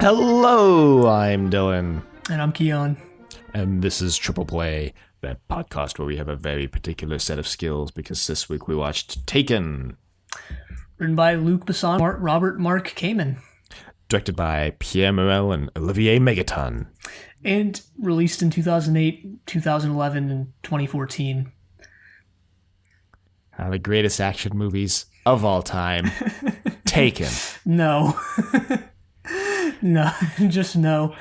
Hello, I'm Dylan. And I'm Keon. And this is Triple Play, that podcast where we have a very particular set of skills because this week we watched Taken. Written by Luc Besson, Robert Mark Kamen. Directed by Pierre Morel and Olivier Megaton. And released in 2008, 2011, and 2014. The greatest action movies of all time. Taken. No. No, just no.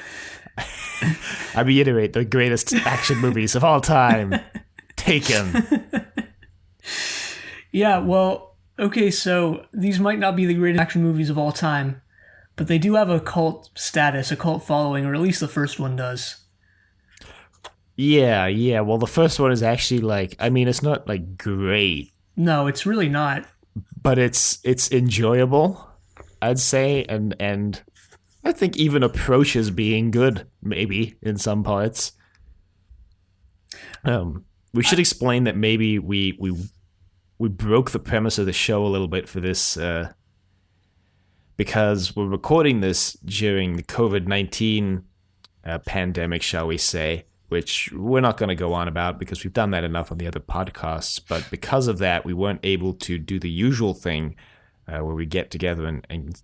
I reiterate, the greatest action movies of all time. Taken. Yeah, well, okay, so these might not be the greatest action movies of all time, but they do have a cult status, a cult following, or at least the first one does. Yeah, well, the first one is actually it's not great. No, it's really not. But it's enjoyable, I'd say, and I think even approaches being good, maybe, in some parts. We should explain that maybe we broke the premise of the show a little bit for this, because we're recording this during the COVID-19 pandemic, shall we say, which we're not going to go on about because we've done that enough on the other podcasts. But because of that, we weren't able to do the usual thing where we get together and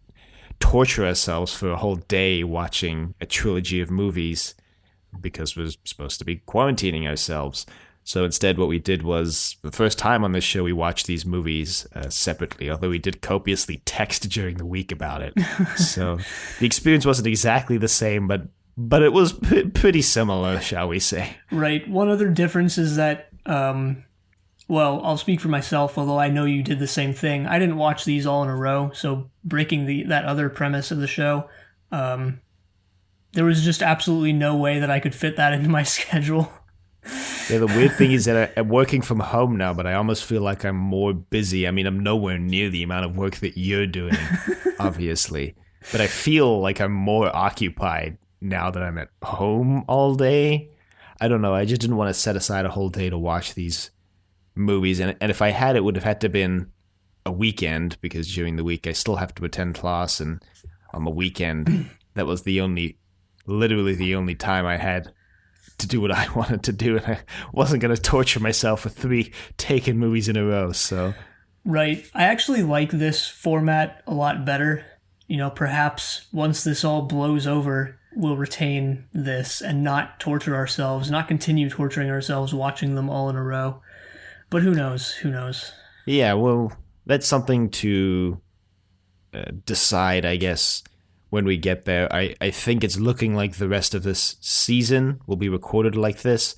torture ourselves for a whole day watching a trilogy of movies because we're supposed to be quarantining ourselves. So instead, what we did was, for the first time on this show, we watched these movies separately, although we did copiously text during the week about it. So the experience wasn't exactly the same, but it was pretty similar, shall we say. Right. One other difference is that, well, I'll speak for myself, although I know you did the same thing. I didn't watch these all in a row, so breaking that other premise of the show, there was just absolutely no way that I could fit that into my schedule. Yeah, the weird thing is that I'm working from home now, but I almost feel like I'm more busy. I mean, I'm nowhere near the amount of work that you're doing, obviously. But I feel like I'm more occupied now that I'm at home all day. I don't know. I just didn't want to set aside a whole day to watch these movies. And if I had, it would have had to have been a weekend, because during the week I still have to attend class. And on the weekend, that was literally the only time I had to do what I wanted to do. And I wasn't going to torture myself with 3 Taken movies in a row. So, right. I actually like this format a lot better. You know, perhaps once this all blows over, we'll retain this and not torture ourselves, not continue torturing ourselves watching them all in a row. But who knows? Who knows? Yeah, well, that's something to decide, I guess, when we get there. I think it's looking like the rest of this season will be recorded like this.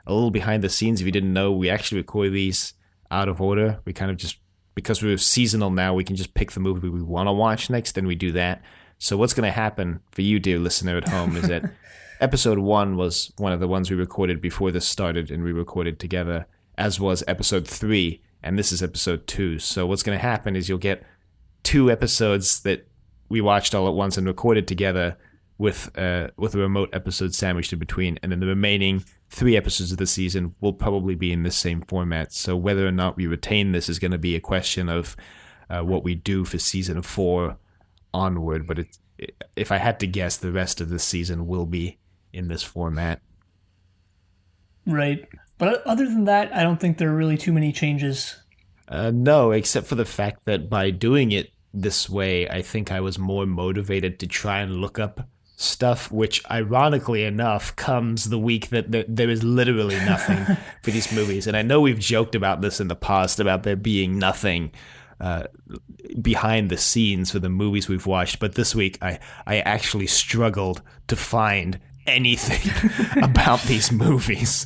A little behind the scenes, if you didn't know, we actually record these out of order. We kind of just, because we're seasonal now, we can just pick the movie we want to watch next, and we do that. So what's going to happen for you, dear listener at home, is that episode 1 was one of the ones we recorded before this started, and we recorded together, as was episode 3, and this is episode 2. So what's going to happen is you'll get 2 episodes that we watched all at once and recorded together with a remote episode sandwiched in between, and then the remaining 3 episodes of the season will probably be in this same format. So whether or not we retain this is going to be a question of what we do for season 4 onward. But if I had to guess, the rest of this season will be in this format. Right. But other than that, I don't think there are really too many changes. No, except for the fact that by doing it this way, I think I was more motivated to try and look up stuff, which ironically enough comes the week that there is literally nothing for these movies. And I know we've joked about this in the past, about there being nothing behind the scenes for the movies we've watched, but this week I actually struggled to find anything about these movies.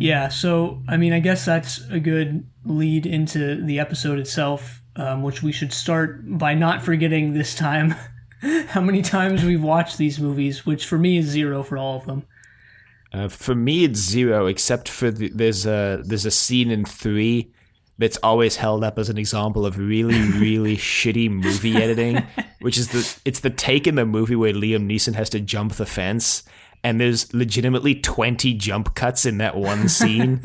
Yeah, so, I mean, I guess that's a good lead into the episode itself, which we should start by not forgetting this time how many times we've watched these movies, which for me is 0 for all of them. For me, it's 0, except for there's a scene in 3 that's always held up as an example of really, really shitty movie editing, which is it's the take in the movie where Liam Neeson has to jump the fence, and there's legitimately 20 jump cuts in that one scene,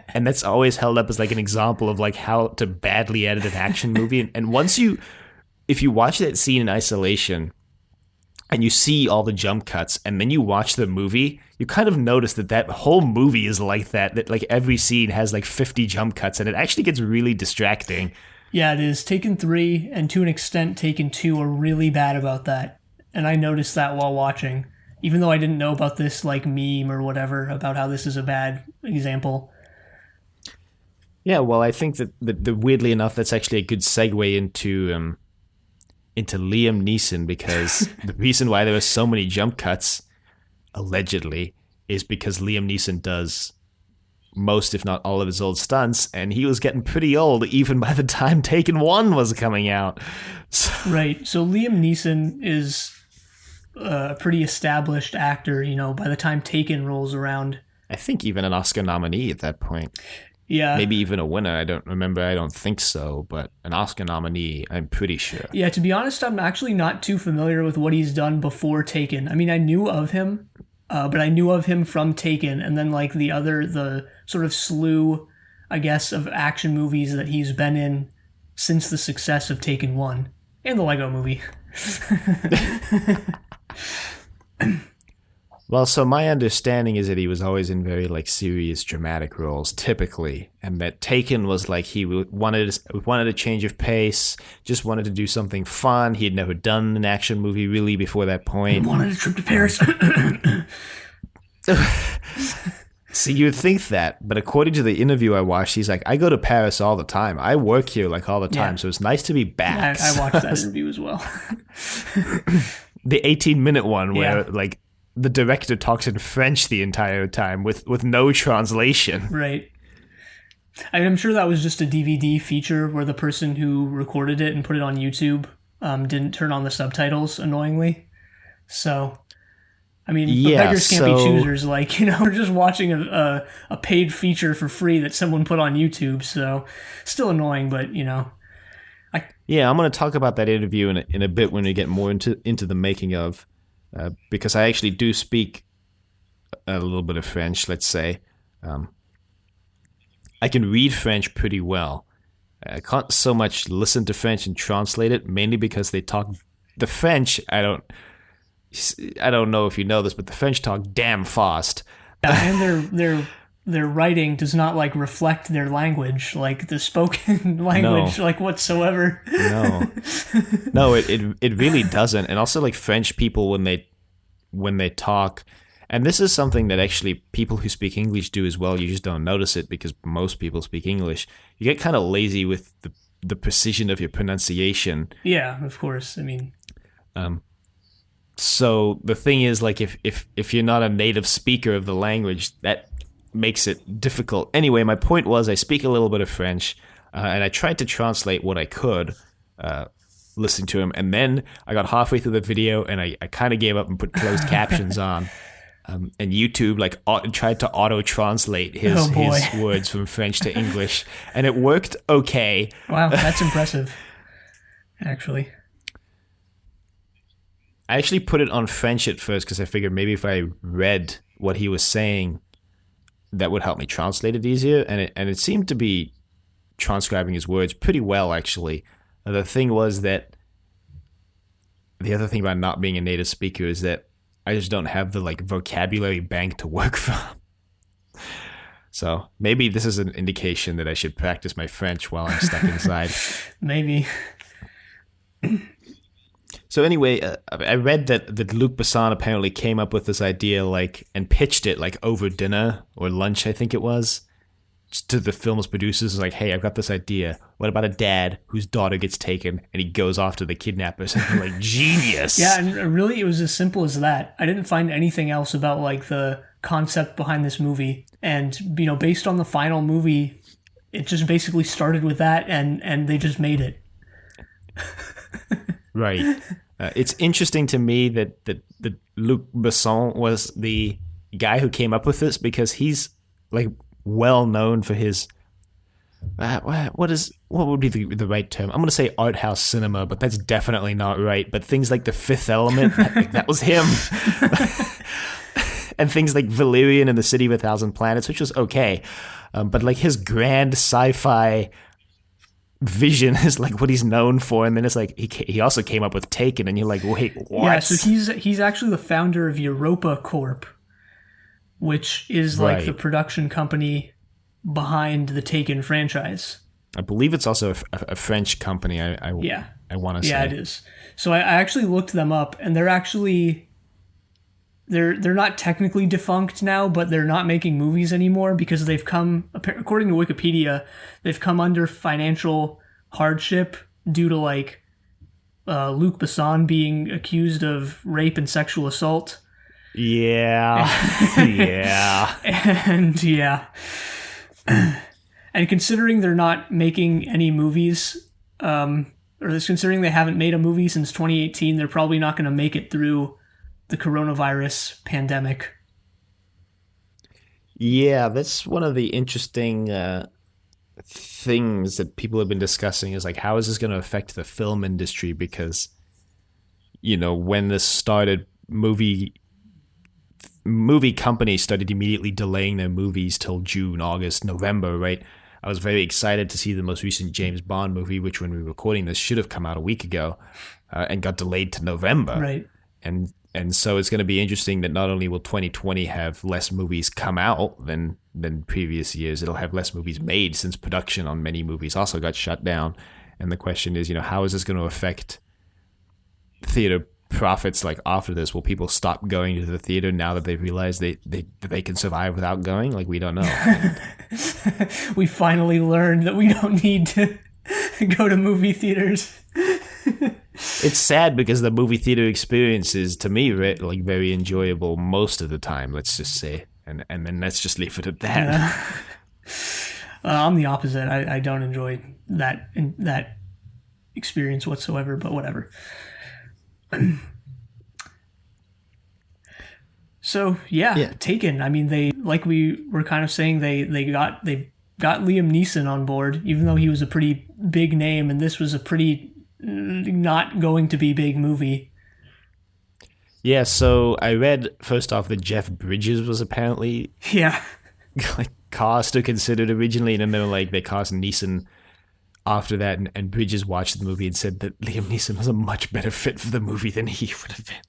and that's always held up as like an example of like how to badly edit an action movie. And once if you watch that scene in isolation, and you see all the jump cuts, and then you watch the movie, you kind of notice that that whole movie is like that like every scene has like 50 jump cuts, and it actually gets really distracting. Yeah, it is. Taken 3 and to an extent Taken 2 are really bad about that. And I noticed that while watching. Even though I didn't know about this like meme or whatever about how this is a bad example. Yeah, well, I think that weirdly enough, that's actually a good segue into Liam Neeson, because the reason why there are so many jump cuts, allegedly, is because Liam Neeson does most, if not all, of his old stunts, and he was getting pretty old even by the time Taken 1 was coming out. So, Right. So Liam Neeson is a pretty established actor, you know, by the time Taken rolls around. I think even an Oscar nominee at that point. Yeah. Maybe even a winner. I don't remember. I don't think so. But an Oscar nominee, I'm pretty sure. Yeah, to be honest, I'm actually not too familiar with what he's done before Taken. I mean, I knew of him, but I knew of him from Taken, and then like the sort of slew, I guess, of action movies that he's been in since the success of Taken 1 and the Lego movie. Well, so my understanding is that he was always in very like serious dramatic roles, typically, and that Taken was like he wanted a change of pace, just wanted to do something fun. He had never done an action movie really before that point. Wanted a trip to Paris. So you'd think that, but according to the interview I watched, he's like, I go to Paris all the time. I work here like all the time, Yeah. so it's nice to be back. I watched that interview as well. The 18-minute one where Yeah. like the director talks in French the entire time with no translation. Right. I'm sure that was just a DVD feature where the person who recorded it and put it on YouTube didn't turn on the subtitles, annoyingly. So, I mean, Yeah, beggars can't be choosers. Like, you know, we're just watching a paid feature for free that someone put on YouTube. So, still annoying, but, you know. Yeah, I'm going to talk about that interview in a bit when we get more into the making of, because I actually do speak a little bit of French, let's say. I can read French pretty well. I can't so much listen to French and translate it, mainly because they talk the French. I don't know if you know this, but the French talk damn fast. And their writing does not, like, reflect their language, like, the spoken language, like, whatsoever. No, it really doesn't. And also, like, French people when they talk, and this is something that actually people who speak English do as well. You just don't notice it because most people speak English. You get kind of lazy with the precision of your pronunciation. Yeah, of course. I mean, So the thing is, like, if you're not a native speaker of the language, that makes it difficult. Anyway, my point was I speak a little bit of French, and I tried to translate what I could, listening to him, and then I got halfway through the video, and I kind of gave up and put closed captions on. And YouTube like tried to auto-translate his words from French to English, and it worked okay. wow, that's impressive, actually. I actually put it on French at first because I figured maybe if I read what he was saying, that would help me translate it easier, and it seemed to be transcribing his words pretty well, actually. The thing was that the other thing about not being a native speaker is that I just don't have the like vocabulary bank to work from. So maybe this is an indication that I should practice my French while I'm stuck inside. Maybe. So anyway, I read that Luc Besson apparently came up with this idea like and pitched it like over dinner or lunch, I think it was, to the film's producers. Like, hey, I've got this idea. What about a dad whose daughter gets taken and he goes after the kidnappers? And they're like, genius. Yeah, and really it was as simple as that. I didn't find anything else about like the concept behind this movie. And, you know, based on the final movie, it just basically started with that and they just made it. Right. It's interesting to me that Luc Besson was the guy who came up with this because he's like well known for his what would be the right term? I'm going to say art house cinema, but that's definitely not right. But things like The Fifth Element, that was him. And things like Valerian and the City of a Thousand Planets, which was okay. But like his grand sci-fi vision is like what he's known for, and then it's like he also came up with Taken, and you're like, wait, Yeah, what? so he's actually the founder of Europa Corp, which is like the Right. production company behind the Taken franchise. I believe it's also a French company. Yeah. I want to Yeah, it say. is. So I actually looked them up, and they're not technically defunct now, but they're not making movies anymore because they've come, according to Wikipedia, they've come under financial hardship due to like Luc Besson being accused of rape and sexual assault. Yeah, yeah. And yeah, and considering they're not making any movies, or considering they haven't made a movie since 2018, they're probably not going to make it through the coronavirus pandemic. Yeah, that's one of the interesting things that people have been discussing is like, how is this going to affect the film industry? Because, when this started, movie companies started immediately delaying their movies till June, August, November, right? I was very excited to see the most recent James Bond movie, which when we were recording this should have come out a week ago, and got delayed to November. Right. And so it's going to be interesting that not only will 2020 have less movies come out than previous years, it'll have less movies made since production on many movies also got shut down. And the question is, how is this going to affect theater profits like after this? Will people stop going to the theater now that they've realized they can survive without going? Like, we don't know. We finally learned that we don't need to go to movie theaters. It's sad because the movie theater experience is, to me, like very enjoyable most of the time, let's just say. And then let's just leave it at that. I'm the opposite. I don't enjoy that experience whatsoever, but whatever. So yeah, Taken. I mean, they, like we were kind of saying, they got Liam Neeson on board, even though he was a pretty big name, and this was a pretty not going to be big movie. Yeah, so I read first off that Jeff Bridges was apparently Yeah. like cast or considered originally, and then they cast Neeson after that, and Bridges watched the movie and said that Liam Neeson was a much better fit for the movie than he would have been.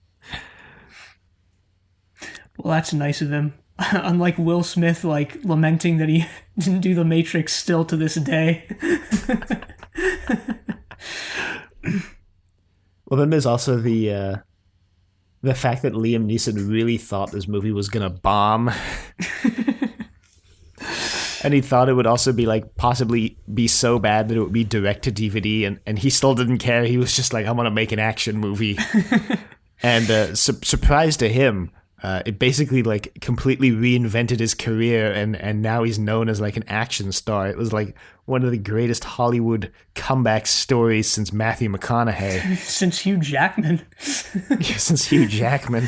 Well, that's nice of him. Unlike Will Smith, like lamenting that he didn't do The Matrix still to this day. Well, then there's also the fact that Liam Neeson really thought this movie was gonna bomb, and he thought it would also be like possibly be so bad that it would be direct to DVD, and he still didn't care. He was just like, "I'm gonna make an action movie," and surprise to him, it basically like completely reinvented his career, and now he's known as like an action star. It was like one of the greatest Hollywood comeback stories since Matthew McConaughey. Since Hugh Jackman. Yeah, since Hugh Jackman.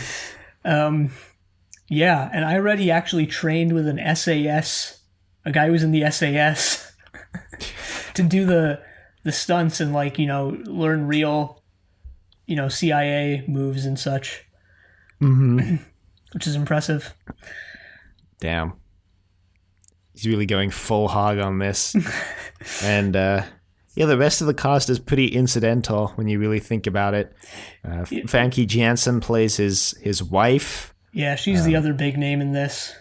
Yeah, and I read he actually trained with an SAS, a guy who was in the SAS, to do the stunts and like, learn real, CIA moves and such. Mm-hmm. Which is impressive. Damn. He's really going full hog on this. And the rest of the cast is pretty incidental when you really think about it. Frankie Jansen plays his wife. Yeah, she's the other big name in this.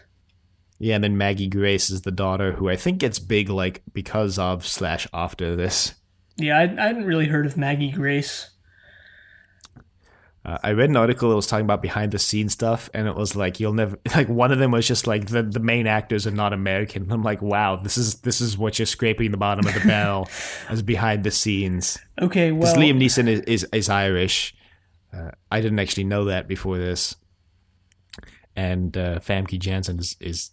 Yeah, and then Maggie Grace is the daughter, who I think gets big like because of / after this. Yeah, I hadn't really heard of Maggie Grace. I read an article that was talking about behind the scenes stuff, and it was like, you'll never, like, one of them was just like the main actors are not American. And I'm like, wow, this is what you're scraping the bottom of the barrel as behind the scenes. Okay, well, because Liam Neeson is Irish. I didn't actually know that before this. And Famke Janssen is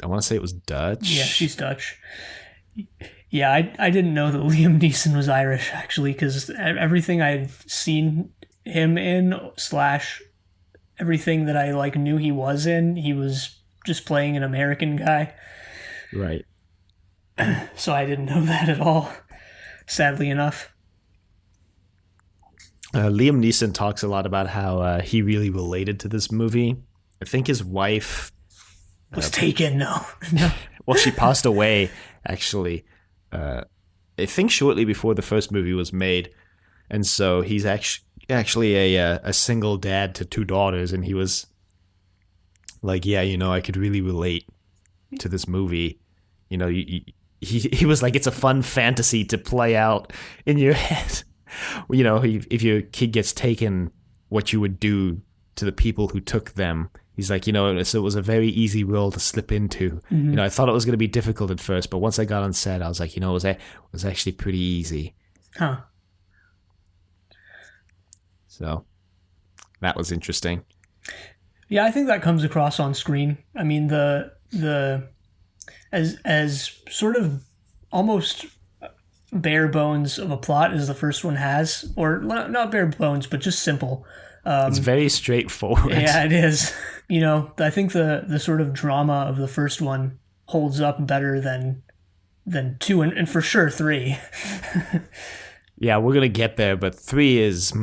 I want to say it was Dutch. Yeah, she's Dutch. Yeah, I didn't know that Liam Neeson was Irish, actually, because everything I've seen him in / everything that I like knew he was in, he was just playing an American guy. Right. So I didn't know that at all, sadly enough. Liam Neeson talks a lot about how he really related to this movie. I think his wife Was taken, no. well, she passed away, actually, I think shortly before the first movie was made, and so he's actually a single dad to two daughters, and he was like, yeah, I could really relate to this movie. He was like, it's a fun fantasy to play out in your head. If your kid gets taken, what you would do to the people who took them. He's like, so it was a very easy role to slip into. Mm-hmm. I thought it was going to be difficult at first, but once I got on set, I was like, it was actually pretty easy. Huh. So that was interesting. Yeah, I think that comes across on screen. I mean, the as sort of almost bare bones of a plot as the first one has, or not bare bones, but just simple. It's very straightforward. Yeah, it is. I think the sort of drama of the first one holds up better than two and for sure three. Yeah, we're gonna get there, but three is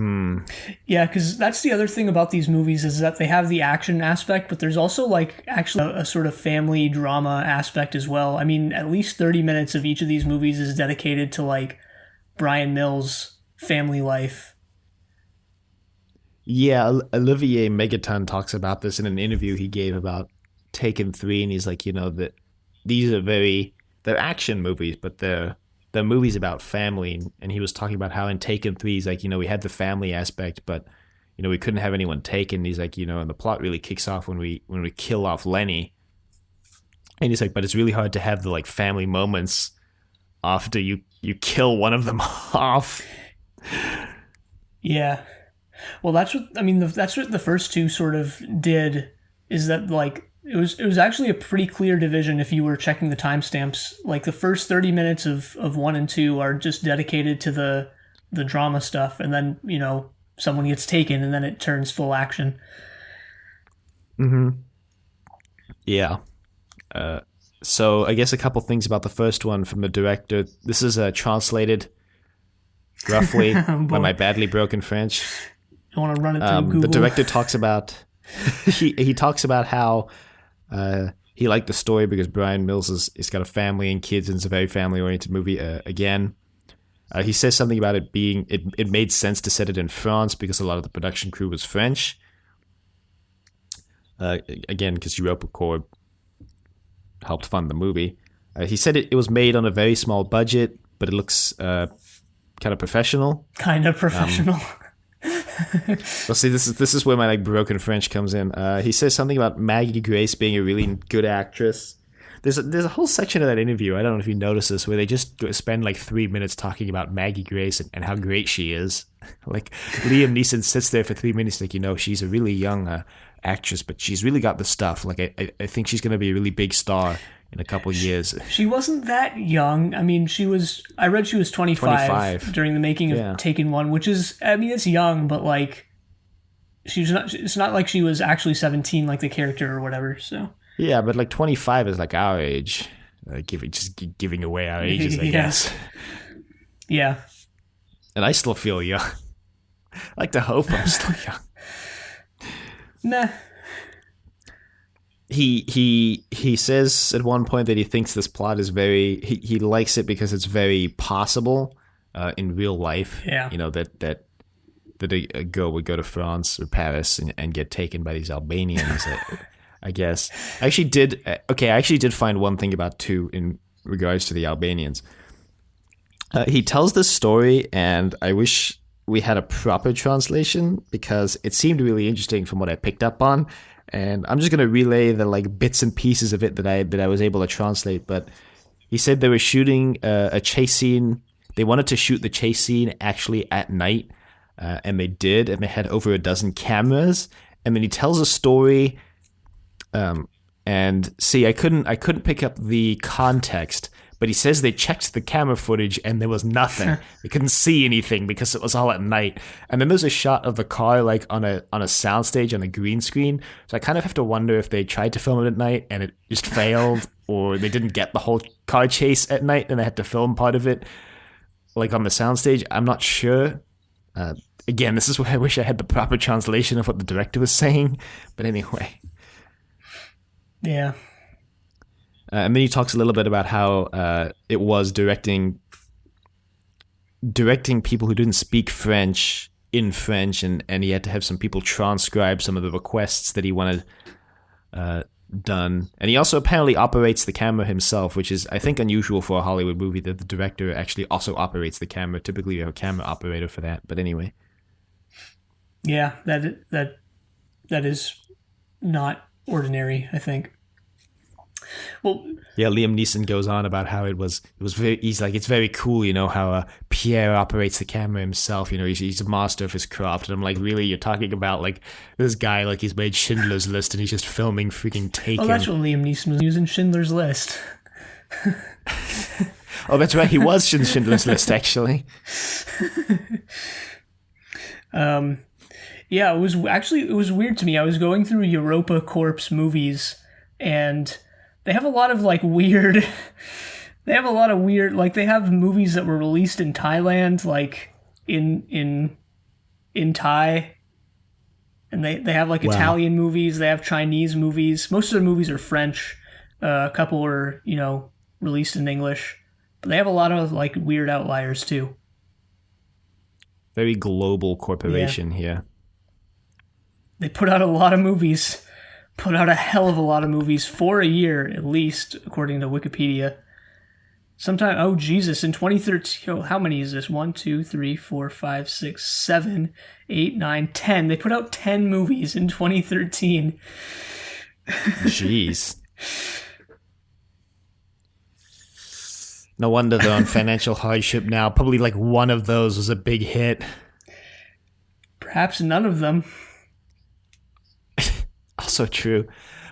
Yeah, because that's the other thing about these movies is that they have the action aspect, but there's also like actually a sort of family drama aspect as well. I mean, at least 30 minutes of each of these movies is dedicated to like Brian Mills' family life. Yeah, Olivier Megaton talks about this in an interview he gave about Taken 3, and he's like, that these are they're action movies, but they're movies about family. And he was talking about how in Taken 3, he's like, we had the family aspect, but, we couldn't have anyone taken. He's like, and the plot really kicks off when we kill off Lenny. And he's like, but it's really hard to have the, like, family moments after you kill one of them off. Yeah. Well, that's what the first two sort of did, is that like it was actually a pretty clear division if you were checking the timestamps. Like the first 30 minutes of 1 and 2 are just dedicated to the drama stuff, and then someone gets taken, and then it turns full action. Mm-hmm. Yeah. So I guess a couple things about the first one from the director. This is translated roughly by my badly broken French. I want to run it through Google. The director talks about he talks about how he liked the story because Brian Mills has got a family and kids, and it's a very family oriented movie. Again, he says something about it being it made sense to set it in France because a lot of the production crew was French. Again, because Europa Corps helped fund the movie. He said it was made on a very small budget, but it looks kind of professional. Kind of professional. Well, see, this is where my like broken French comes in. He says something about Maggie Grace being a really good actress. There's a whole section of that interview, I don't know if you notice this, where they just spend like 3 minutes talking about Maggie Grace and how great she is. Like Liam Neeson sits there for 3 minutes like, she's a really young actress, but she's really got the stuff. Like I think she's going to be a really big star in a couple of years. She wasn't that young. I mean, I read she was 25 during the making of Taken 1, which is, I mean, it's young, but like, it's not like she was actually 17 like the character or whatever, so. Yeah, but like 25 is like our age. Giving away our ages, I guess. Yeah. And I still feel young. I like to hope I'm still young. Nah. He says at one point that he thinks this plot is he likes it because it's very possible in real life. Yeah. That a girl would go to France or Paris and get taken by these Albanians. I guess I actually did find one thing about 2 in regards to the Albanians. He tells this story, and I wish we had a proper translation because it seemed really interesting from what I picked up on. And I'm just going to relay the like bits and pieces of it that I was able to translate. But he said they were shooting a chase scene. They wanted to shoot the chase scene actually at night, and they did. And they had over a dozen cameras. And then he tells a story. And see, I couldn't pick up the context. But he says they checked the camera footage and there was nothing. They couldn't see anything because it was all at night. And then there's a shot of the car like on a soundstage on a green screen. So I kind of have to wonder if they tried to film it at night and it just failed, or they didn't get the whole car chase at night and they had to film part of it like on the soundstage. I'm not sure. Again, this is where I wish I had the proper translation of what the director was saying. But anyway. Yeah. And then he talks a little bit about how it was directing directing people who didn't speak French in French, and he had to have some people transcribe some of the requests that he wanted done. And he also apparently operates the camera himself, which is, I think, unusual for a Hollywood movie that the director actually also operates the camera. Typically, you have a camera operator for that. But anyway. Yeah, that is not ordinary, I think. Well, yeah, Liam Neeson goes on about how it was very, he's like, it's very cool, how Pierre operates the camera himself, he's a master of his craft. And I'm like, really, you're talking about like this guy, like he's made Schindler's List and he's just filming freaking Taken. Oh, that's what Liam Neeson was using, Schindler's List. Oh, that's right, he was in Schindler's List, actually. Yeah, it was weird to me. I was going through Europa Corps movies, and they have a lot of like weird. They have a lot of weird, like they have movies that were released in Thailand, like in Thai, and they have like Italian movies. They have Chinese movies. Most of their movies are French. A couple are released in English, but they have a lot of like weird outliers too. Very global corporation here. They put out a lot of movies. Put out a hell of a lot of movies for a year, at least, according to Wikipedia. Sometime, oh Jesus, in 2013, how many is this? 1, 2, 3, 4, 5, 6, 7, 8, 9, 10. They put out 10 movies in 2013. Jeez. No wonder they're on financial hardship now. Probably like one of those was a big hit. Perhaps none of them. Also true.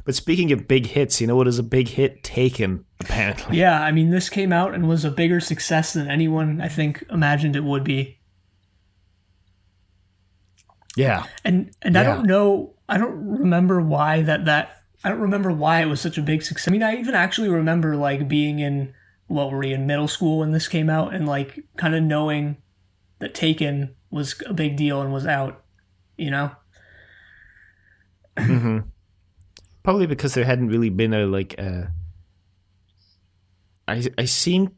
But speaking of big hits, what is a big hit? Taken, apparently. Yeah, I mean, this came out and was a bigger success than anyone, I think, imagined it would be. Yeah. And yeah. I don't remember why I don't remember why it was such a big success. I mean, I even actually remember, like, being in, what were we, in middle school when this came out, and, like, kind of knowing that Taken was a big deal and was out, Mm-hmm. Probably because there hadn't really been I seem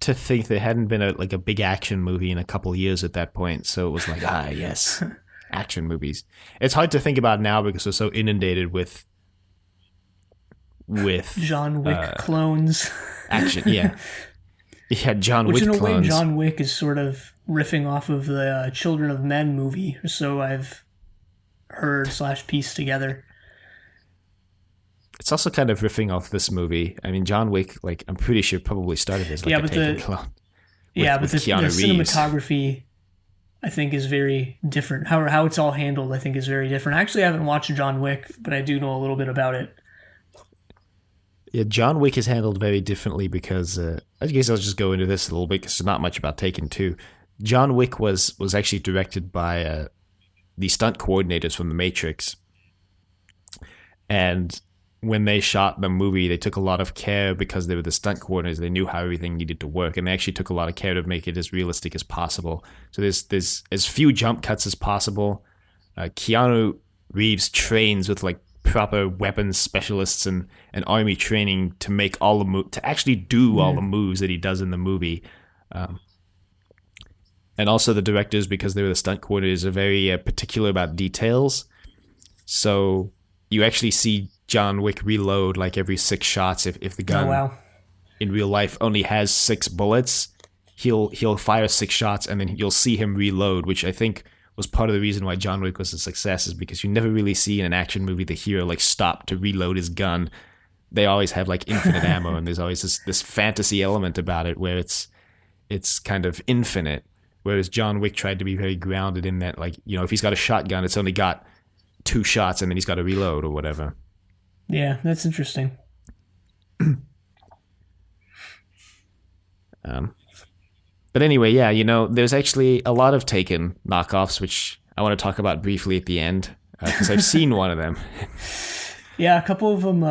to think there hadn't been a big action movie in a couple of years at that point, so it was like, yes, action movies. It's hard to think about now because we're so inundated with John Wick clones. Action, yeah. Yeah, John Wick clones. Which in a way, John Wick is sort of riffing off of the Children of Men movie, so I've heard / pieced together. It's also kind of riffing off this movie. I mean, John Wick, like, I'm pretty sure probably started as a Taken clone. The cinematography, I think, is very different. How it's all handled, I think, is very different. Actually, I haven't watched John Wick, but I do know a little bit about it. Yeah, John Wick is handled very differently because, I guess I'll just go into this a little bit because there's not much about Taken 2. John Wick was actually directed by the stunt coordinators from The Matrix. And when they shot the movie, they took a lot of care because they were the stunt coordinators. They knew how everything needed to work, and they actually took a lot of care to make it as realistic as possible. So there's as few jump cuts as possible. Keanu Reeves trains with like proper weapons specialists and army training to make all the to actually do all the moves that he does in the movie. And also the directors, because they were the stunt coordinators, are very particular about details. So you actually see John Wick reload like every 6 shots. If the gun in real life only has 6 bullets, he'll fire 6 shots and then you'll see him reload, which I think was part of the reason why John Wick was a success, is because you never really see in an action movie the hero like stop to reload his gun. They always have like infinite ammo, and there's always this fantasy element about it where it's kind of infinite. Whereas John Wick tried to be very grounded in that, like, if he's got a shotgun, it's only got 2 shots and then he's got to reload or whatever. Yeah, that's interesting. But anyway, yeah, there's actually a lot of Taken knockoffs, which I want to talk about briefly at the end, because I've seen one of them. Yeah, a couple of them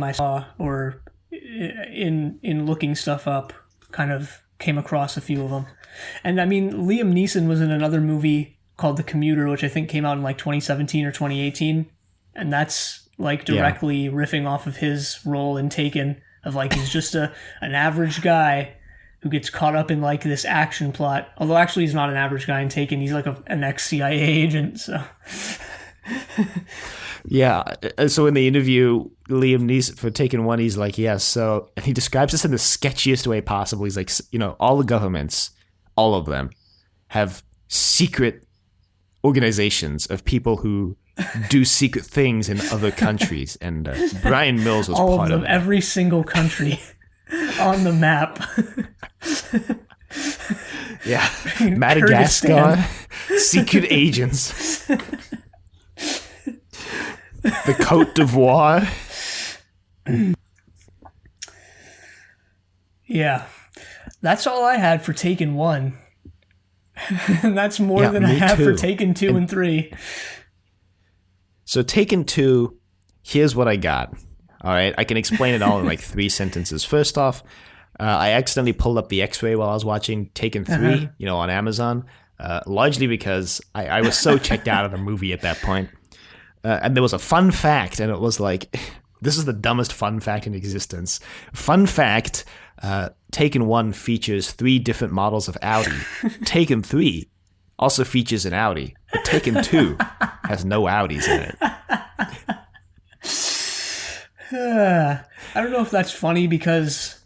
I saw, or in looking stuff up, kind of came across a few of them. And I mean, Liam Neeson was in another movie called The Commuter, which I think came out in like 2017 or 2018. And that's like directly riffing off of his role in Taken, of like, he's just an average guy who gets caught up in like this action plot. Although actually he's not an average guy in Taken. He's like an ex-CIA agent. So Yeah. So in the interview, Liam Neeson for Taken One, he's like, yes. So, and he describes this in the sketchiest way possible. He's like, all the governments, all of them, have secret organizations of people who do secret things in other countries, and Brian Mills was all part of of them, that. every single country on the map. Yeah, Madagascar, secret agents, the Cote d'Ivoire. Yeah, that's all I had for Taken 1. And that's more than I have for Taken 2 and 3. So Taken 2, here's what I got. All right, I can explain it all in like 3 sentences. First off, I accidentally pulled up the X-ray while I was watching Taken 3, on Amazon, largely because I was so checked out of the movie at that point. And there was a fun fact, and it was like, this is the dumbest fun fact in existence. Fun fact, Taken 1 features 3 different models of Audi. Taken 3 also features an Audi, but Taken 2 has no Audis in it. I don't know if that's funny because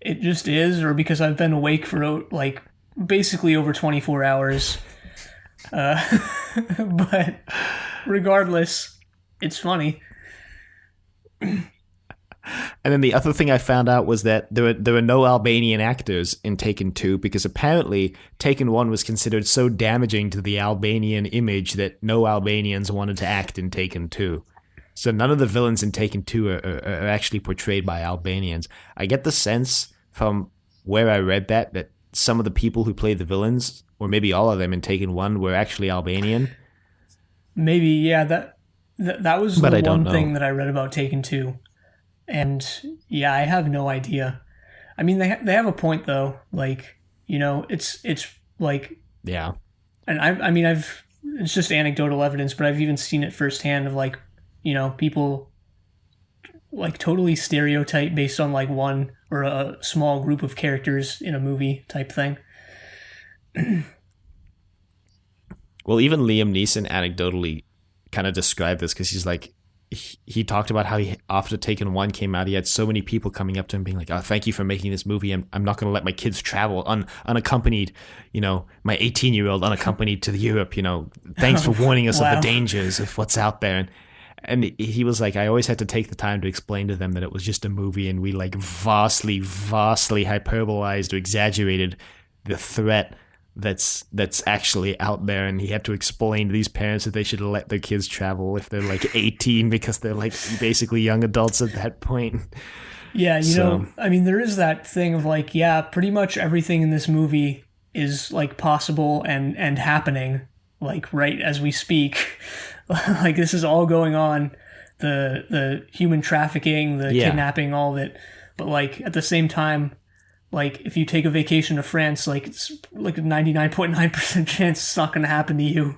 it just is, or because I've been awake for like basically over 24 hours. But regardless, it's funny. And then the other thing I found out was that there were no Albanian actors in Taken 2 because apparently Taken 1 was considered so damaging to the Albanian image that no Albanians wanted to act in Taken 2. So none of the villains in Taken 2 are actually portrayed by Albanians. I get the sense from where I read that some of the people who played the villains, or maybe all of them in Taken 1, were actually Albanian. Maybe, yeah, that was but the I don't one thing know. that I read about Taken 2. And yeah, I have no idea. I mean, they have a point though. Like, it's like, Yeah. and I mean, it's just anecdotal evidence, but I've even seen it firsthand of like, people like totally stereotype based on like one or a small group of characters in a movie type thing. Well, even Liam Neeson anecdotally kind of described this because he's like, he talked about how after Taken 1 came out, he had so many people coming up to him being like, oh, thank you for making this movie. I'm not going to let my kids travel unaccompanied, my 18-year-old unaccompanied to Europe, thanks for warning us of the dangers of what's out there. And he was like, I always had to take the time to explain to them that it was just a movie and we like vastly, vastly hyperbolized or exaggerated the threat that's actually out there, and he had to explain to these parents that they should let their kids travel if they're like 18 because they're like basically young adults at that point. Yeah, I mean, there is that thing of like, yeah, pretty much everything in this movie is like possible and happening like right as we speak. Like this is all going on, the human trafficking, the kidnapping, all of it. But like at the same time, like, if you take a vacation to France, like, it's like a 99.9% chance it's not going to happen to you.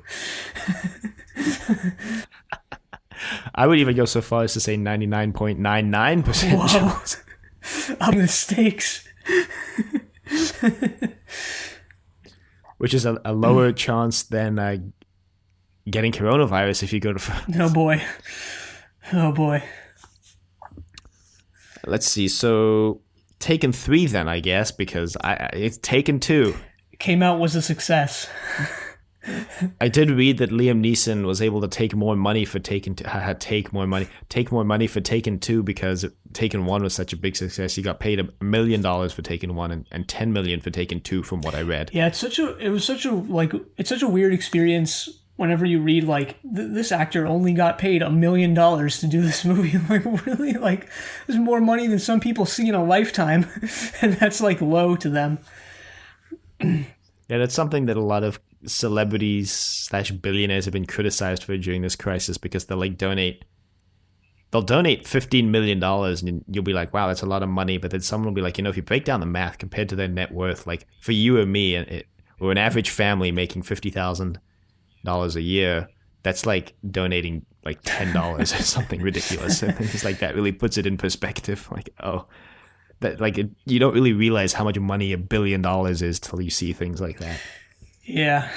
I would even go so far as to say 99.99% chance. Mistakes. Which is a lower chance than getting coronavirus if you go to France. Oh, boy. Oh, boy. Let's see. So... Taken 3 then, I guess, because it's Taken 2. Came out was a success. I did read that Liam Neeson was able to take more money for Taken 2. Take more money for Taken 2 because Taken 1 was such a big success. He got paid $1 million for Taken 1 and $10 million for Taken 2 from what I read. Yeah, it's such a weird experience whenever you read like this actor only got paid $1 million to do this movie. Like really, like there's more money than some people see in a lifetime, and that's like low to them. Yeah, that's something that a lot of celebrities / billionaires have been criticized for during this crisis because they'll donate $15 million and you'll be like, wow, that's a lot of money. But then someone will be like, if you break down the math compared to their net worth, like for you or me, or an average family making $50,000 a year, that's like donating like $10 or something ridiculous. And it's like that really puts it in perspective. Like, oh, that like you don't really realize how much money $1 billion is till you see things like that. Yeah.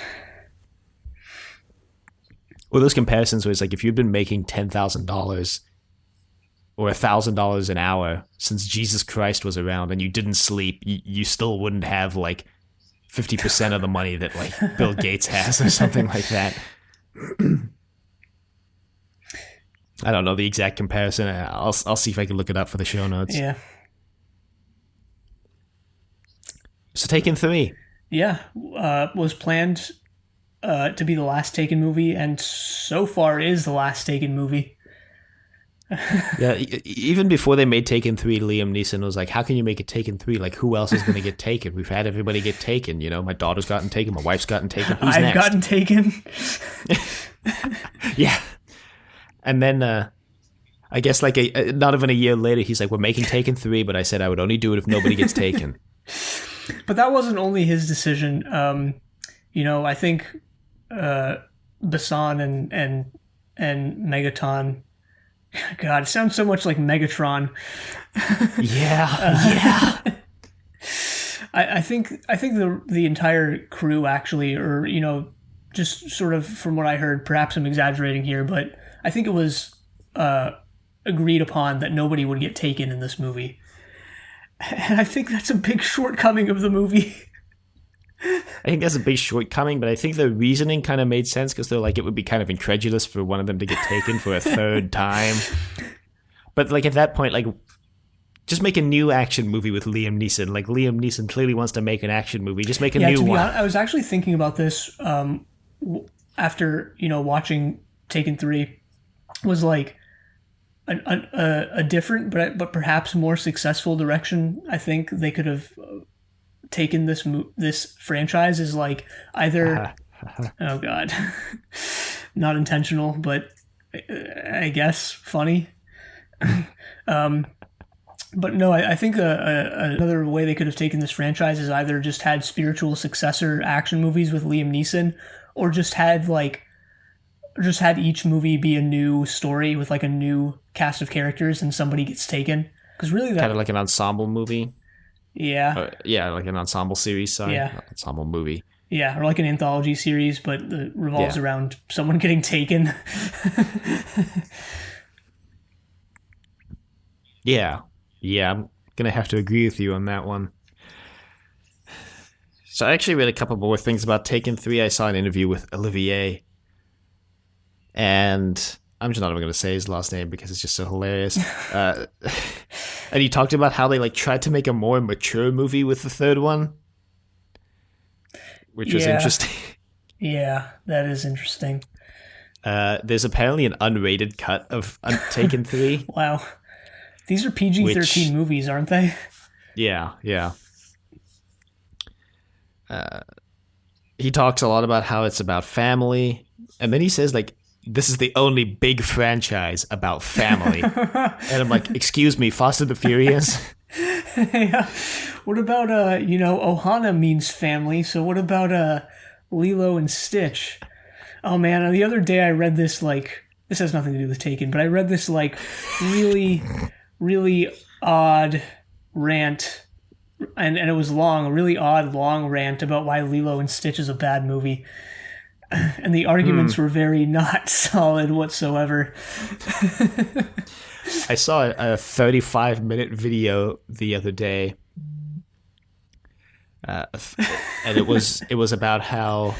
Or those comparisons where it's like if you'd been making $10,000 or $1,000 an hour since Jesus Christ was around and you didn't sleep, you still wouldn't have like 50% of the money that like Bill Gates has or something like that. I don't know the exact comparison. I'll see if I can look it up for the show notes. Yeah. So Taken 3. Yeah. Was planned to be the last Taken movie, and so far is the last Taken movie. Yeah, even before they made Taken 3, Liam Neeson was like, how can you make it Taken 3? Like, who else is going to get taken? We've had everybody get taken, you know? My daughter's gotten taken, my wife's gotten taken. Who's I've next? gotten taken. Yeah. And then, I guess like not even a year later, he's like, we're making Taken 3, but I said I would only do it if nobody gets taken. But that wasn't only his decision. I think Basan and Megaton. God, it sounds so much like Megatron. Yeah. I think the entire crew actually, or just sort of from what I heard, perhaps I'm exaggerating here, but I think it was agreed upon that nobody would get taken in this movie, and I think that's a big shortcoming of the movie. I think that's a big shortcoming, but I think the reasoning kind of made sense because they're like, it would be kind of incredulous for one of them to get taken for a third time. But like at that point, like just make a new action movie with Liam Neeson. Like Liam Neeson clearly wants to make an action movie. Just make a new one. I was actually thinking about this after watching Taken 3. Was like a different but perhaps more successful direction. I think they could have taken this franchise is like either oh god, not intentional, but I guess funny. But no, I think another way they could have taken this franchise is either just had spiritual successor action movies with Liam Neeson, or just had each movie be a new story with like a new cast of characters and somebody gets taken. Because really, that kind of like an ensemble movie. Yeah. Yeah, like an ensemble series, sorry. Yeah. Not ensemble movie. Yeah, or like an anthology series, but it revolves around someone getting taken. Yeah, I'm going to have to agree with you on that one. So I actually read a couple more things about Taken 3. I saw an interview with Olivier, and I'm just not even going to say his last name because it's just so hilarious. And he talked about how they like tried to make a more mature movie with the third one, which was interesting. Yeah, that is interesting. There's apparently an unrated cut of Taken 3. Wow. These are PG-13 movies, aren't they? Yeah. He talks a lot about how it's about family, and then he says like, this is the only big franchise about family. And I'm like, excuse me, Fast and the Furious? Yeah. What about, Ohana means family, so what about Lilo and Stitch? Oh man, the other day I read this, like, this has nothing to do with Taken, but I read this, like, really, really odd rant, and it was long, a really odd, long rant about why Lilo and Stitch is a bad movie. And the arguments were very not solid whatsoever. I saw a 35-minute video the other day, and it was about how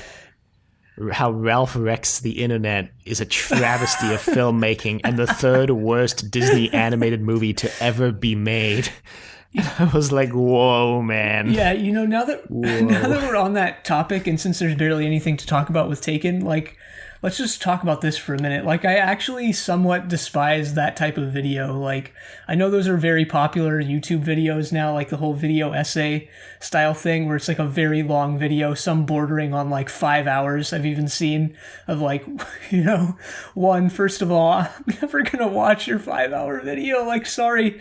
Ralph Rex the Internet is a travesty of filmmaking and the third worst Disney animated movie to ever be made. I was like, whoa, man. Yeah, now that we're on that topic, and since there's barely anything to talk about with Taken, like, let's just talk about this for a minute. Like, I actually somewhat despise that type of video. Like, I know those are very popular YouTube videos now, like the whole video essay style thing, where it's like a very long video, some bordering on like 5 hours. I've even seen of like, first of all, I'm never gonna watch your 5-hour video. Like, sorry.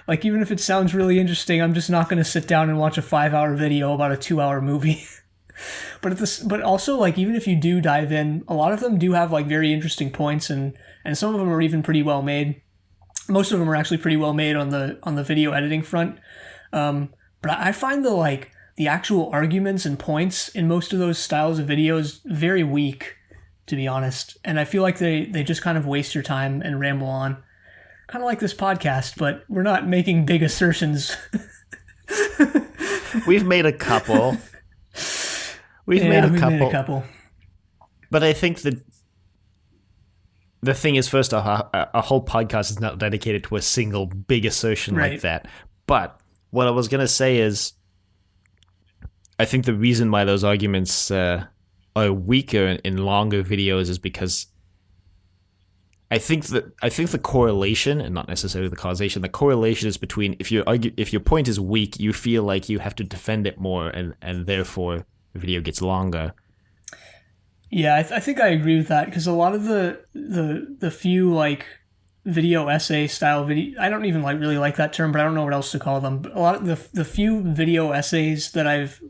Like, even if it sounds really interesting, I'm just not going to sit down and watch a 5-hour video about a 2-hour movie. But also, like, even if you do dive in, a lot of them do have, like, very interesting points, and some of them are even pretty well made. Most of them are actually pretty well made on the video editing front. But I find the actual arguments and points in most of those styles of videos very weak, to be honest. And I feel like they just kind of waste your time and ramble on. Kind of like this podcast, but we're not making big assertions. We've made a couple. We've made a couple. But I think that the thing is, first off, a whole podcast is not dedicated to a single big assertion like that. But what I was going to say is, I think the reason why those arguments are weaker in longer videos is because I think the correlation, and not necessarily the causation, the correlation is between if your point is weak, you feel like you have to defend it more, and therefore the video gets longer. Yeah, I think I agree with that, because a lot of the few like video essay style video, I don't even really like that term, but I don't know what else to call them. But a lot of the few video essays that I've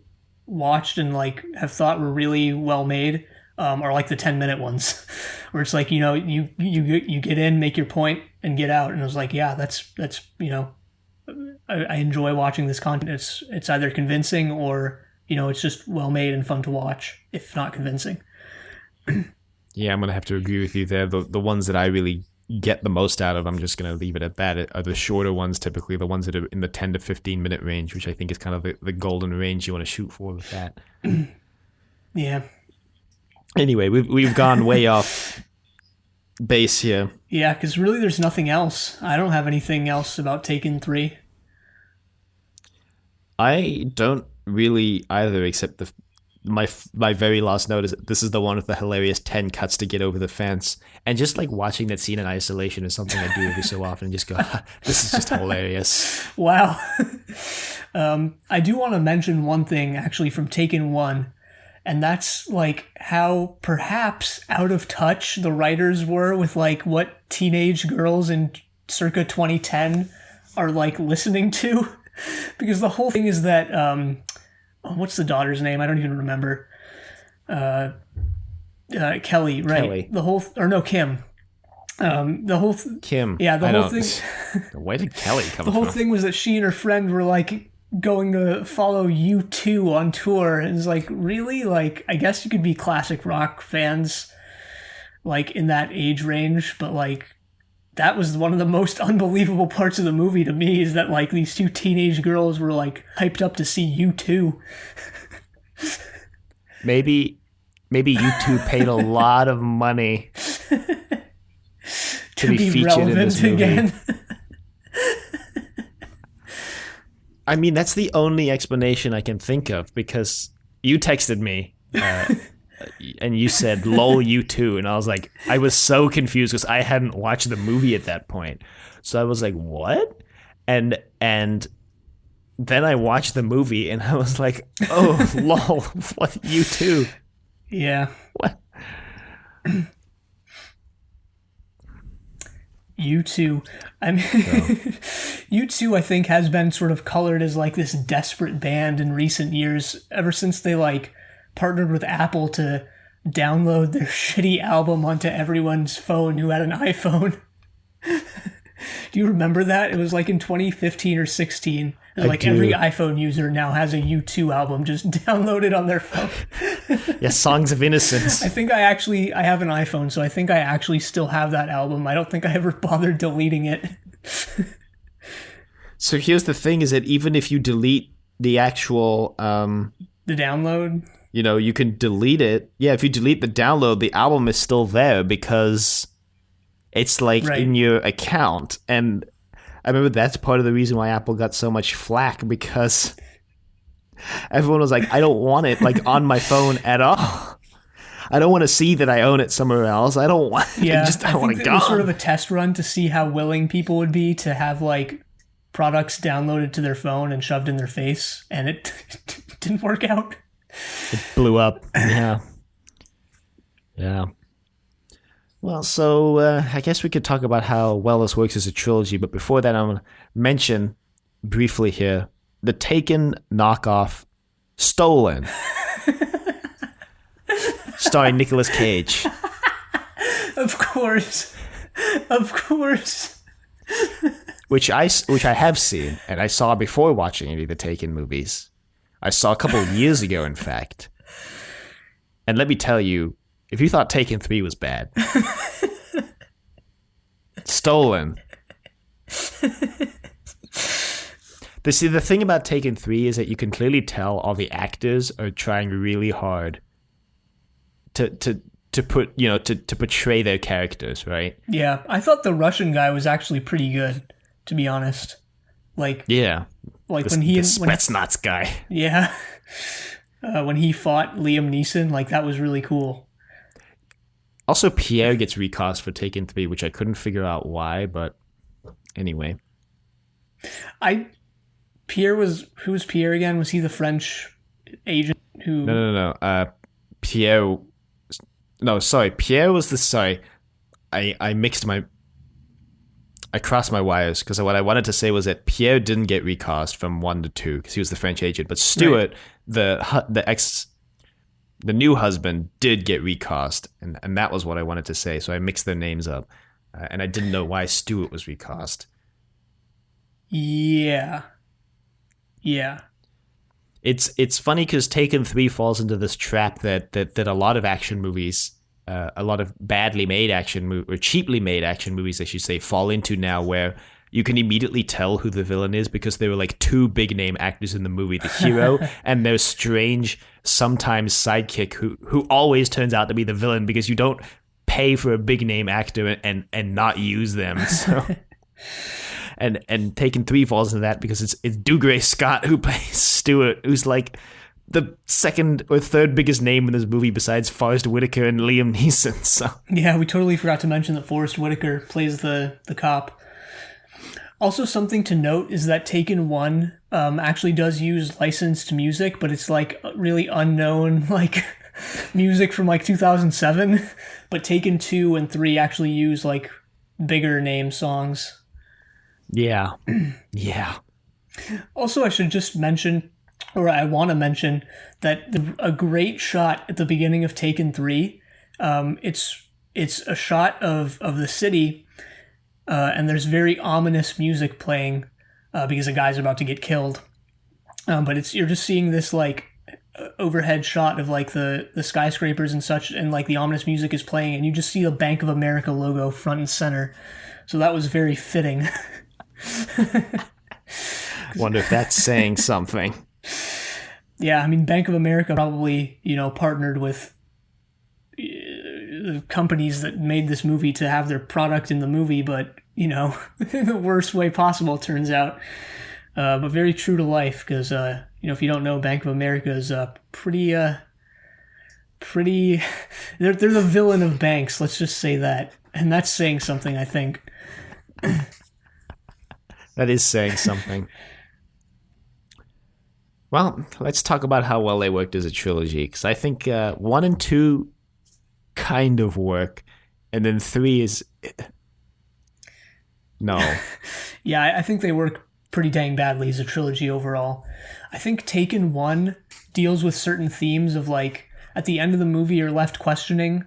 watched and like have thought were really well made are like the 10-minute ones, where it's like, you get in, make your point, and get out. And I was like, yeah, that's I enjoy watching this content. It's either convincing or it's just well made and fun to watch, if not convincing. Yeah, I'm gonna have to agree with you there. The ones that I really get the most out of, I'm just gonna leave it at that, are the shorter ones, typically the ones that are in the 10 to 15 minute range, which I think is kind of the golden range you want to shoot for with that. Yeah. Anyway, we've gone way off base here. Yeah, because really there's nothing else. I don't have anything else about Taken 3. I don't really either, except my very last note is that this is the one with the hilarious 10 cuts to get over the fence. And just like watching that scene in isolation is something I do every so often and just go, this is just hilarious. Wow. I do want to mention one thing actually from Taken 1. And that's like how perhaps out of touch the writers were with like what teenage girls in circa 2010 are like listening to. Because the whole thing is that, what's the daughter's name? I don't even remember. Kelly, right? Kelly. Kim. Kim. Yeah, the whole thing. Where did Kelly come from? The whole thing was that she and her friend were like going to follow U2 on tour, and it's like, really? Like, I guess you could be classic rock fans like in that age range, but like that was one of the most unbelievable parts of the movie to me, is that like these two teenage girls were like hyped up to see U2. Maybe U2 paid a lot of money to be featured relevant in this movie. Again. I mean, that's the only explanation I can think of, because you texted me and you said, lol, U2. And I was like, I was so confused because I hadn't watched the movie at that point. So I was like, what? And then I watched the movie and I was like, oh, lol, what, U2? Yeah. What? U2. I mean, U2, I think, has been sort of colored as like this desperate band in recent years, ever since they like partnered with Apple to download their shitty album onto everyone's phone who had an iPhone. Do you remember that? It was like in 2015 or 16. Like every iPhone user now has a U2 album just downloaded on their phone. Yeah, Songs of Innocence. I think I have an iPhone, so I think I actually still have that album. I don't think I ever bothered deleting it. So here's the thing, is that even if you delete the actual... the download? You can delete it. Yeah, if you delete the download, the album is still there because it's like in your account. And I remember that's part of the reason why Apple got so much flack, because everyone was like, I don't want it like on my phone at all. I don't want to see that I own it somewhere else. I don't want I want it gone. It was sort of a test run to see how willing people would be to have like products downloaded to their phone and shoved in their face, and it didn't work out. It blew up. Yeah. Yeah. Well, so I guess we could talk about how well this works as a trilogy, but before that, I'm going to mention briefly here the Taken knockoff Stolen, starring Nicolas Cage. Of course. which I have seen, and I saw before watching any of the Taken movies. I saw a couple of years ago, in fact. And let me tell you, if you thought Taken 3 was bad, stolen. The thing about Taken 3 is that you can clearly tell all the actors are trying really hard to put, to portray their characters, right? Yeah, I thought the Russian guy was actually pretty good, to be honest. Yeah. Like The Spetsnaz guy. Yeah. When he fought Liam Neeson, that was really cool. Also, Pierre gets recast for Taken 3, which I couldn't figure out why, but anyway. Who was Pierre again? Was he the French agent who... No. Pierre... No, sorry. Pierre was the... Sorry. I crossed my wires, because what I wanted to say was that Pierre didn't get recast from 1 to 2, because he was the French agent, but Stuart, right, the new husband, did get recast, and that was what I wanted to say, so I mixed their names up, and I didn't know why Stuart was recast. Yeah. It's funny because Taken 3 falls into this trap that a lot of action movies, a lot of badly made or cheaply made action movies, I should say, fall into now, where you can immediately tell who the villain is because there were like two big name actors in the movie, the hero and their strange, sometimes sidekick who always turns out to be the villain because you don't pay for a big name actor and not use them. So. And Taken 3 falls into that because it's Dougray Scott who plays Stuart, who's like the second or third biggest name in this movie besides Forrest Whitaker and Liam Neeson. So yeah, we totally forgot to mention that Forrest Whitaker plays the cop. Also, something to note is that Taken 1 actually does use licensed music, but it's like really unknown music from 2007. But Taken 2 and 3 actually use bigger name songs. Yeah. Yeah. Also, I should just mention, or I want to mention, that a great shot at the beginning of Taken 3, it's a shot of the city, and there's very ominous music playing because a guy's about to get killed. But you're just seeing this overhead shot of the skyscrapers and such, and the ominous music is playing, and you just see the Bank of America logo front and center. So that was very fitting. Wonder if that's saying something. Yeah, I mean, Bank of America probably, partnered with the companies that made this movie to have their product in the movie, but, in the worst way possible, it turns out. But very true to life, because, if you don't know, Bank of America is pretty, they're the villain of banks, let's just say that. And that's saying something, I think. That is saying something. Well, let's talk about how well they worked as a trilogy, because I think 1 and 2 kind of work, and then 3 is... No. Yeah, I think they work pretty dang badly as a trilogy overall. I think Taken 1 deals with certain themes of at the end of the movie you're left questioning,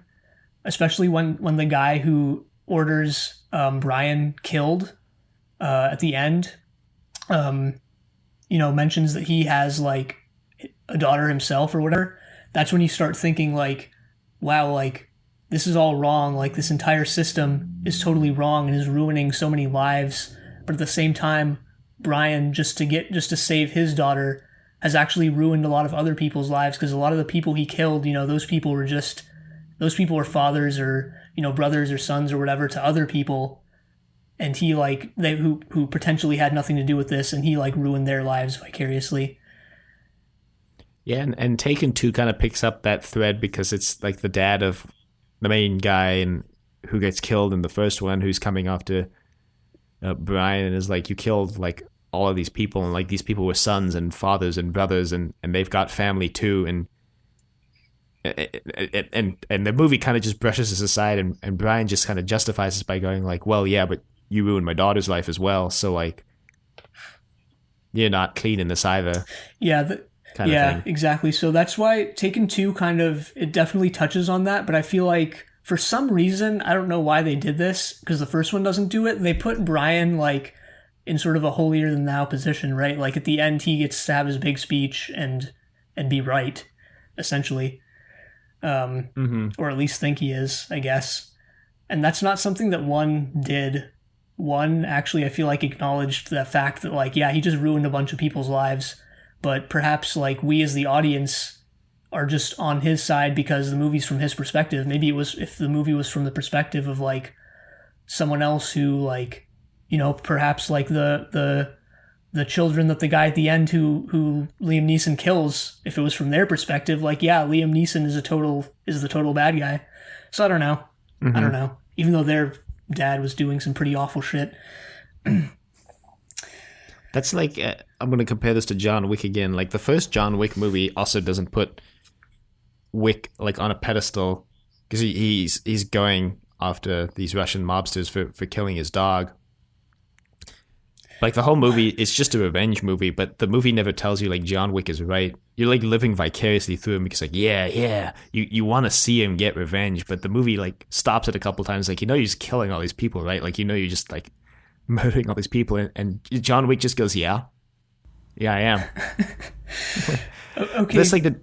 especially when the guy who orders Brian killed at the end, mentions that he has a daughter himself or whatever. That's when you start thinking wow, this is all wrong. This entire system is totally wrong and is ruining so many lives. But at the same time, Brian, just to save his daughter, has actually ruined a lot of other people's lives, because a lot of the people he killed, those people were fathers or, brothers or sons or whatever to other people. And he who potentially had nothing to do with this, and he ruined their lives vicariously. Yeah, and Taken 2 kind of picks up that thread because it's the dad of the main guy and who gets killed in the first one, who's coming after Brian, and is you killed all of these people, and these people were sons and fathers and brothers, and they've got family too, and the movie kind of just brushes this aside, and Brian just kind of justifies this by going well, yeah, but you ruined my daughter's life as well, so you're not clean in this either. Yeah, exactly. So that's why Taken 2 it definitely touches on that, but I feel for some reason, I don't know why they did this, because the first one doesn't do it. They put Brian, like, in sort of a holier than thou position, right? Like, at the end, he gets to have his big speech and be right, essentially. Or at least think he is, I guess. And that's not something that one did. One actually, I feel like, acknowledged the fact that, like, yeah, he just ruined a bunch of people's lives, but perhaps, like, we as the audience are just on his side because the movie's from his perspective. Maybe it was, if the movie was from the perspective of, like, someone else who, like, you know, perhaps, like, the children that the guy at the end who Liam Neeson kills, if it was from their perspective, like, yeah, Liam Neeson is the total bad guy. So I don't know. I don't know. Even though their dad was doing some pretty awful shit. That's like, I'm going to compare this to John Wick again. Like, the first John Wick movie also doesn't put Wick, like, on a pedestal, because he's going after these Russian mobsters for killing his dog. Like, the whole movie is just a revenge movie, but the movie never tells you, like, John Wick is right. You're, like, living vicariously through him because, like, yeah, you want to see him get revenge, but the movie, like, stops it a couple times. Like, you know you're just killing all these people, right? Like, you know you're just, like, murdering all these people, and John Wick just goes, yeah, I am. Okay. That's like the...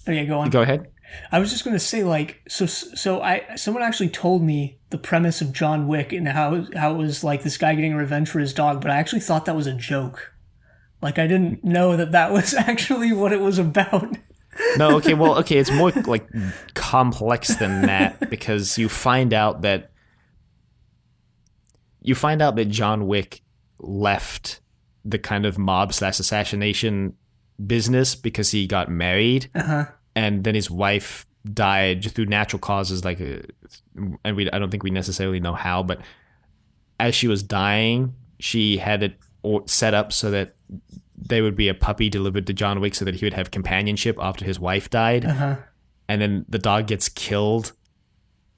Okay, go on. Go ahead. I was just going to say, like, someone actually told me the premise of John Wick and how it was, like, this guy getting revenge for his dog, but I actually thought that was a joke. Like, I didn't know that was actually what it was about. No, okay, it's more, like, complex than that, because you find out that John Wick left the kind of mob/assassination business because he got married. And then his wife died through natural causes, like, and I don't think we necessarily know how, but as she was dying, she had it set up so that there would be a puppy delivered to John Wick so that he would have companionship after his wife died. And then the dog gets killed,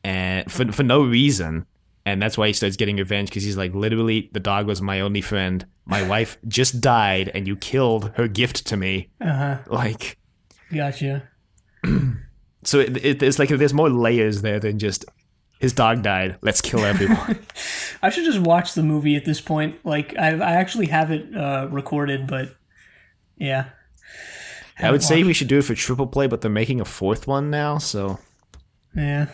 and for no reason, and that's why he starts getting revenge, because he's like, literally, the dog was my only friend. My wife just died, and you killed her gift to me. Like, gotcha. So it's like, there's more layers there than just his dog died, let's kill everyone. I should just watch the movie at this point. Like, I actually have it recorded, but yeah. I would say we should do it for triple play, but they're making a fourth one now, so yeah.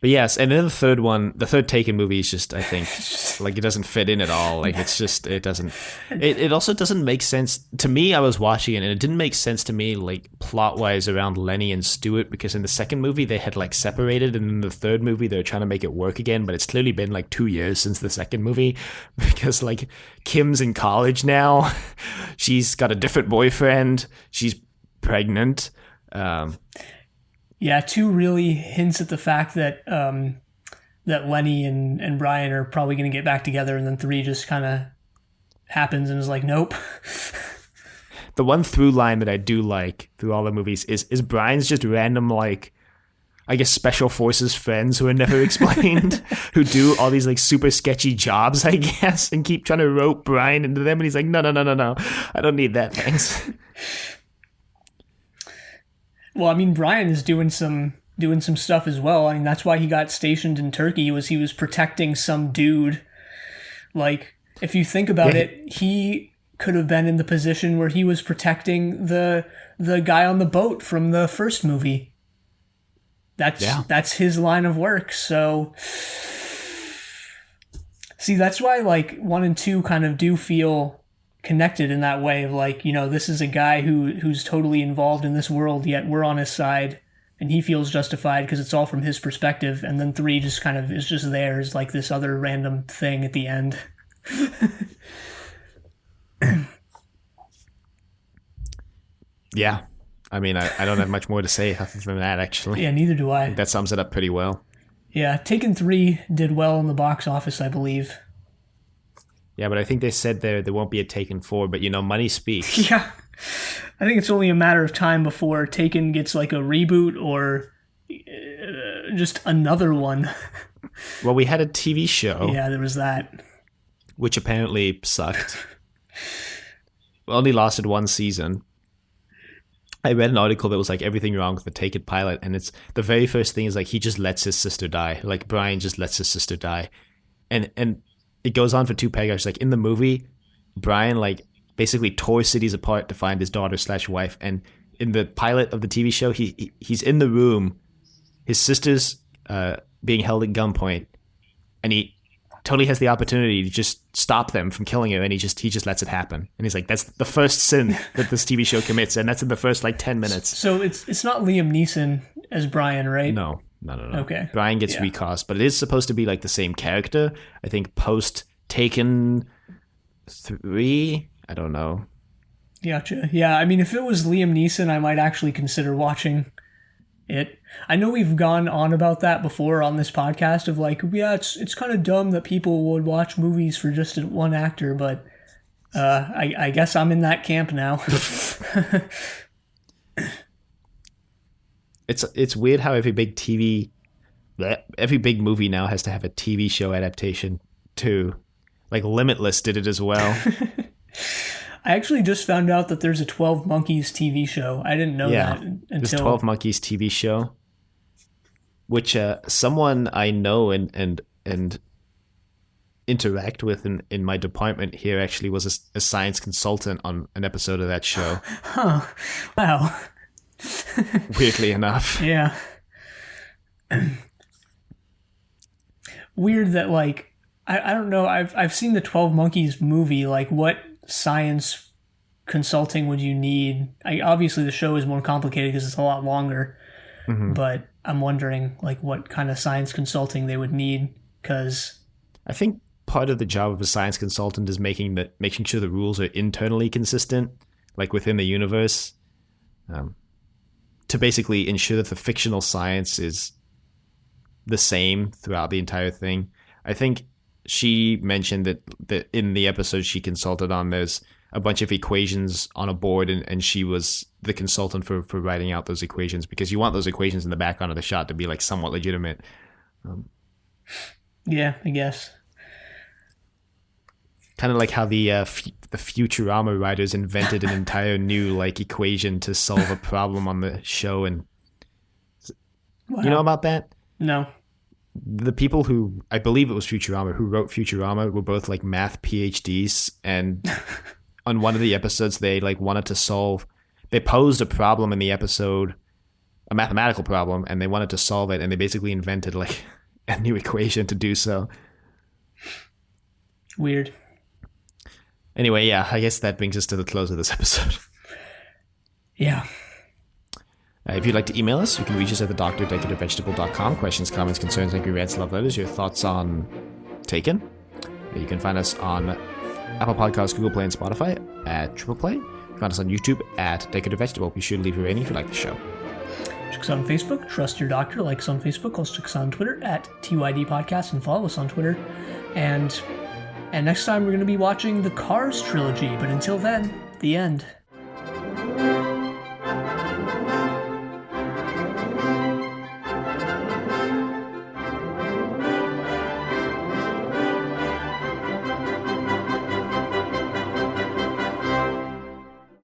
But yes, and then the third Taken movie is just, I think, like, it doesn't fit in at all. Like, it's just, it doesn't. It also doesn't make sense to me. I was watching it, and it didn't make sense to me, like, plot wise around Lenny and Stuart, because in the second movie they had, like, separated, and in the third movie they're trying to make it work again. But it's clearly been like 2 years since the second movie, because, like, Kim's in college now, she's got a different boyfriend, she's pregnant. Yeah, 2 really hints at the fact that that Lenny and Brian are probably going to get back together, and then 3 just kind of happens and is like, nope. The one through line that I do like through all the movies is Brian's just random, like, I guess, special forces friends who are never explained, who do all these, like, super sketchy jobs, I guess, and keep trying to rope Brian into them, and he's like, no, I don't need that, thanks. Well, I mean, Brian is doing some stuff as well. I mean, that's why he got stationed in Turkey, he was protecting some dude. Like, if you think about it, he could have been in the position where he was protecting the guy on the boat from the first movie. That's his line of work. So, see, that's why, like, 1 and 2 kind of do feel connected in that way of, like, you know, this is a guy who's totally involved in this world, yet we're on his side, and he feels justified because it's all from his perspective. And then 3 just kind of is just there as, like, this other random thing at the end. Yeah, I mean, I don't have much more to say other than that, actually. Yeah, neither do I. That sums it up pretty well. Yeah, Taken 3 did well in the box office, I believe. Yeah, but I think they said there won't be a Taken 4, but, you know, money speaks. Yeah. I think it's only a matter of time before Taken gets, like, a reboot or just another one. Well, we had a TV show. Yeah, there was that. Which apparently sucked. Only lasted 1 season. I read an article that was like everything wrong with the Take It pilot, and it's the very first thing is like he just lets his sister die. Like Brian just lets his sister die, and it goes on for two paragraphs. Like in the movie, Brian like basically tore cities apart to find his daughter slash wife, and in the pilot of the TV show, he's in the room, his sister's being held at gunpoint, and he totally has the opportunity to just stop them from killing her, and he just lets it happen. And he's like, that's the first sin that this TV show commits, and that's in the first like 10 minutes. So it's not Liam Neeson as Brian, right? No. Okay. Brian gets recast, but it is supposed to be like the same character. I think post Taken 3, I don't know. Gotcha. Yeah, I mean, if it was Liam Neeson, I might actually consider watching it. I know we've gone on about that before on this podcast of like, yeah, it's kind of dumb that people would watch movies for just one actor, but I guess I'm in that camp now. It's weird how every big movie now has to have a TV show adaptation too. Like Limitless did it as well. I actually just found out that there's a 12 Monkeys TV show. I didn't know that until... There's 12 Monkeys TV show, which someone I know and interact with in my department here actually was a science consultant on an episode of that show. Huh. Wow. Weirdly enough. Yeah. Weird that, like, I don't know, I've seen the 12 Monkeys movie, like, what science consulting would you need? Obviously the show is more complicated because it's a lot longer, but I'm wondering like what kind of science consulting they would need, because I think part of the job of a science consultant is making sure the rules are internally consistent, like within the universe, to basically ensure that the fictional science is the same throughout the entire thing. I think she mentioned that in the episode she consulted on, there's a bunch of equations on a board, and she was the consultant for writing out those equations, because you want those equations in the background of the shot to be like somewhat legitimate. Yeah, I guess. Kind of like how the Futurama writers invented an entire new like equation to solve a problem on the show, and Wow. You know about that? No. The people who, I believe it was Futurama, who wrote Futurama were both like math PhDs, and on one of the episodes they like wanted to solve, they posed a problem in the episode, a mathematical problem, and they wanted to solve it, and they basically invented like a new equation to do so. Weird. Anyway, yeah, I guess that brings us to the close of this episode. Yeah. If you'd like to email us, you can reach us at thedoctor@decorativevegetable.com. Questions, comments, concerns, angry rants, love letters, your thoughts on Taken. You can find us on Apple Podcasts, Google Play, and Spotify at Triple Play. You can find us on YouTube at Decorative Vegetable. Be sure to leave a rating if you like the show. Check us out on Facebook, Trust Your Doctor. Like us on Facebook. Also check us out on Twitter at TYD Podcast, and follow us on Twitter. And next time we're going to be watching the Cars trilogy. But until then, the end.